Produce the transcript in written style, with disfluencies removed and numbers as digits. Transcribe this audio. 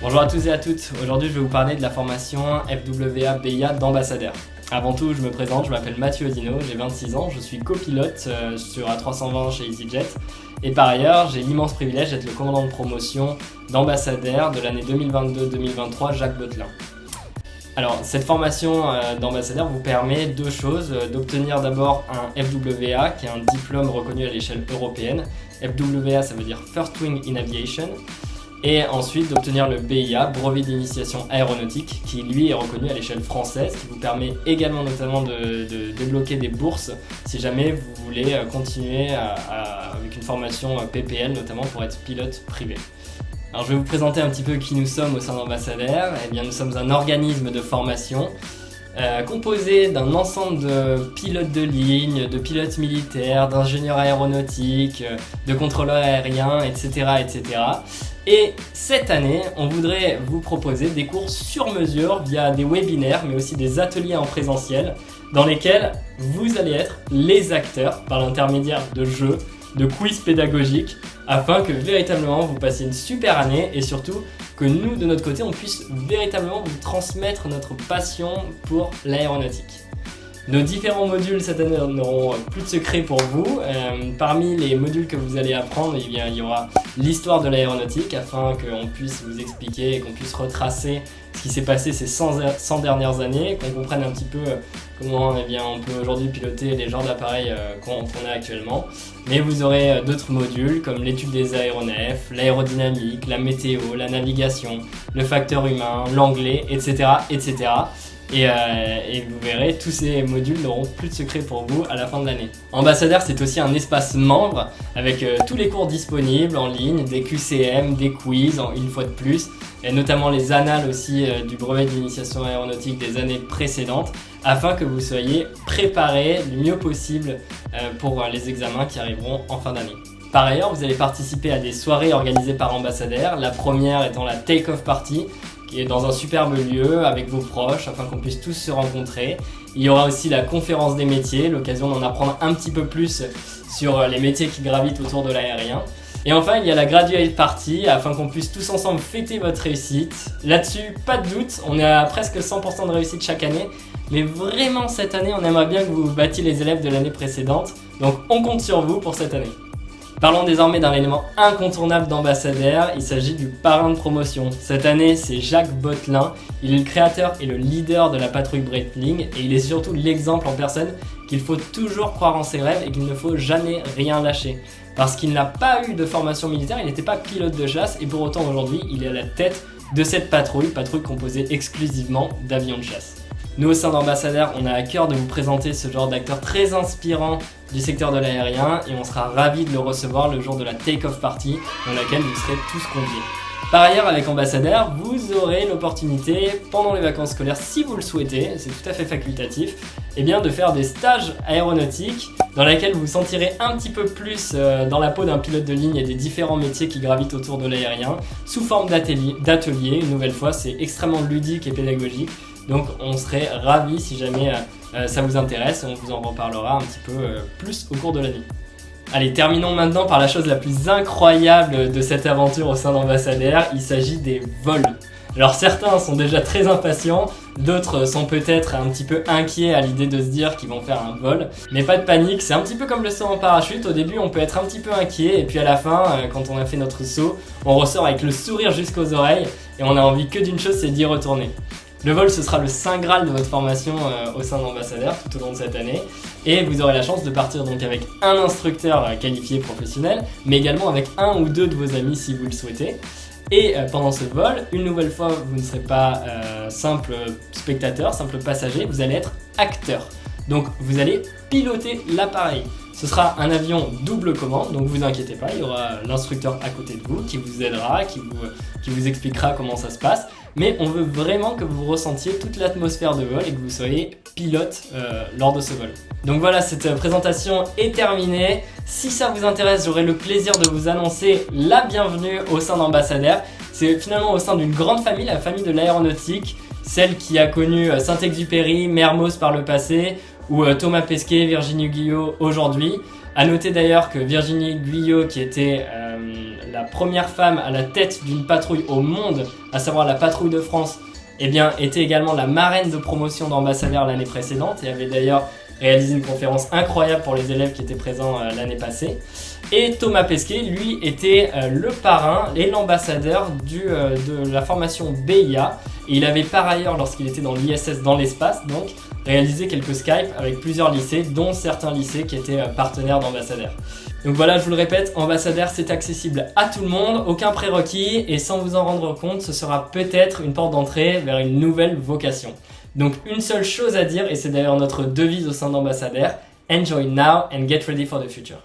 Bonjour à tous et à toutes, aujourd'hui je vais vous parler de la formation FWA BIA d'ambassadeur. Avant tout, je me présente, je m'appelle Mathieu Odino, j'ai 26 ans, je suis copilote sur A320 chez EasyJet et par ailleurs j'ai l'immense privilège d'être le commandant de promotion d'ambassadeur de l'année 2022-2023 Jacques Bottelin. Alors cette formation d'ambassadeur vous permet deux choses, d'obtenir d'abord un FWA qui est un diplôme reconnu à l'échelle européenne. FWA ça veut dire First Wing in Aviation. Et ensuite d'obtenir le BIA, brevet d'initiation aéronautique, qui lui est reconnu à l'échelle française, qui vous permet également notamment de débloquer des bourses si jamais vous voulez continuer avec une formation PPL, notamment pour être pilote privé. Alors je vais vous présenter un petit peu qui nous sommes au sein d'Ambassadeur. Eh bien nous sommes un organisme de formation composé d'un ensemble de pilotes de ligne, de pilotes militaires, d'ingénieurs aéronautiques, de contrôleurs aériens, etc. Et cette année, on voudrait vous proposer des cours sur mesure via des webinaires, mais aussi des ateliers en présentiel, dans lesquels vous allez être les acteurs par l'intermédiaire de jeux, de quiz pédagogiques, afin que véritablement vous passiez une super année et surtout que nous, de notre côté, on puisse véritablement vous transmettre notre passion pour l'aéronautique. Nos différents modules cette année n'auront plus de secret pour vous. Parmi les modules que vous allez apprendre, il y aura l'histoire de l'aéronautique afin qu'on puisse vous expliquer et qu'on puisse retracer ce qui s'est passé ces 100 dernières années, qu'on comprenne un petit peu comment on peut aujourd'hui piloter les genres d'appareils qu'on a actuellement. Mais vous aurez d'autres modules comme l'étude des aéronefs, l'aérodynamique, la météo, la navigation, le facteur humain, l'anglais, etc. Et vous verrez, tous ces modules n'auront plus de secret pour vous à la fin de l'année. Ambassadeur, c'est aussi un espace membre avec tous les cours disponibles en ligne, des QCM, des quiz, une fois de plus, et notamment les annales aussi du brevet d'initiation aéronautique des années précédentes, afin que vous soyez préparés du mieux possible pour les examens qui arriveront en fin d'année. Par ailleurs, vous allez participer à des soirées organisées par Ambassadeur, la première étant la Take-Off Party, qui est dans un superbe lieu avec vos proches afin qu'on puisse tous se rencontrer. Il y aura aussi la conférence des métiers, l'occasion d'en apprendre un petit peu plus sur les métiers qui gravitent autour de l'aérien. Et enfin, il y a la graduate party afin qu'on puisse tous ensemble fêter votre réussite. Là-dessus, pas de doute, on est à presque 100% de réussite chaque année. Mais vraiment cette année, on aimerait bien que vous battiez les élèves de l'année précédente. Donc on compte sur vous pour cette année. Parlons désormais d'un élément incontournable d'Ambassadeur, il s'agit du parrain de promotion. Cette année, c'est Jacques Bottelin. Il est le créateur et le leader de la patrouille Breitling et il est surtout l'exemple en personne qu'il faut toujours croire en ses rêves et qu'il ne faut jamais rien lâcher. Parce qu'il n'a pas eu de formation militaire, il n'était pas pilote de chasse et pour autant aujourd'hui, il est à la tête de cette patrouille composée exclusivement d'avions de chasse. Nous, au sein d'Ambassadeur, on a à cœur de vous présenter ce genre d'acteur très inspirant du secteur de l'aérien et on sera ravis de le recevoir le jour de la Take-Off Party dans laquelle vous serez tous conviés. Par ailleurs, avec Ambassadeur, vous aurez l'opportunité, pendant les vacances scolaires, si vous le souhaitez, c'est tout à fait facultatif, de faire des stages aéronautiques dans lesquels vous vous sentirez un petit peu plus dans la peau d'un pilote de ligne et des différents métiers qui gravitent autour de l'aérien, sous forme d'ateliers. Une nouvelle fois, c'est extrêmement ludique et pédagogique. Donc on serait ravis si jamais ça vous intéresse et on vous en reparlera un petit peu plus au cours de l'année. Allez, terminons maintenant par la chose la plus incroyable de cette aventure au sein d'Ambassadeur, il s'agit des vols. Alors certains sont déjà très impatients, d'autres sont peut-être un petit peu inquiets à l'idée de se dire qu'ils vont faire un vol. Mais pas de panique, c'est un petit peu comme le saut en parachute, au début on peut être un petit peu inquiet et puis à la fin, quand on a fait notre saut, on ressort avec le sourire jusqu'aux oreilles et on a envie que d'une chose, c'est d'y retourner. Le vol, ce sera le saint graal de votre formation au sein d'Ambassadeur tout au long de cette année et vous aurez la chance de partir donc avec un instructeur qualifié professionnel mais également avec un ou deux de vos amis si vous le souhaitez. Et pendant ce vol, une nouvelle fois, vous ne serez pas simple spectateur, simple passager, vous allez être acteur. Donc vous allez piloter l'appareil. Ce sera un avion double commande, donc vous inquiétez pas, il y aura l'instructeur à côté de vous qui vous aidera, qui vous expliquera comment ça se passe. Mais on veut vraiment que vous ressentiez toute l'atmosphère de vol et que vous soyez pilote lors de ce vol. Donc voilà, cette présentation est terminée. Si ça vous intéresse, j'aurai le plaisir de vous annoncer la bienvenue au sein d'Ambassadeur. C'est finalement au sein d'une grande famille, la famille de l'aéronautique, celle qui a connu Saint-Exupéry, Mermoz par le passé, ou Thomas Pesquet, Virginie Guyot aujourd'hui. A noter d'ailleurs que Virginie Guyot, qui était la première femme à la tête d'une patrouille au monde, à savoir la patrouille de France, eh bien, était également la marraine de promotion d'ambassadeur l'année précédente et avait d'ailleurs réalisé une conférence incroyable pour les élèves qui étaient présents l'année passée. Et Thomas Pesquet, lui, était le parrain et l'ambassadeur de la formation BIA. Et il avait par ailleurs, lorsqu'il était dans l'ISS dans l'espace, donc, réalisé quelques Skype avec plusieurs lycées, dont certains lycées qui étaient partenaires d'ambassadeurs. Donc voilà, je vous le répète, ambassadeur, c'est accessible à tout le monde, aucun prérequis, et sans vous en rendre compte, ce sera peut-être une porte d'entrée vers une nouvelle vocation. Donc une seule chose à dire, et c'est d'ailleurs notre devise au sein d'ambassadeur, enjoy now and get ready for the future.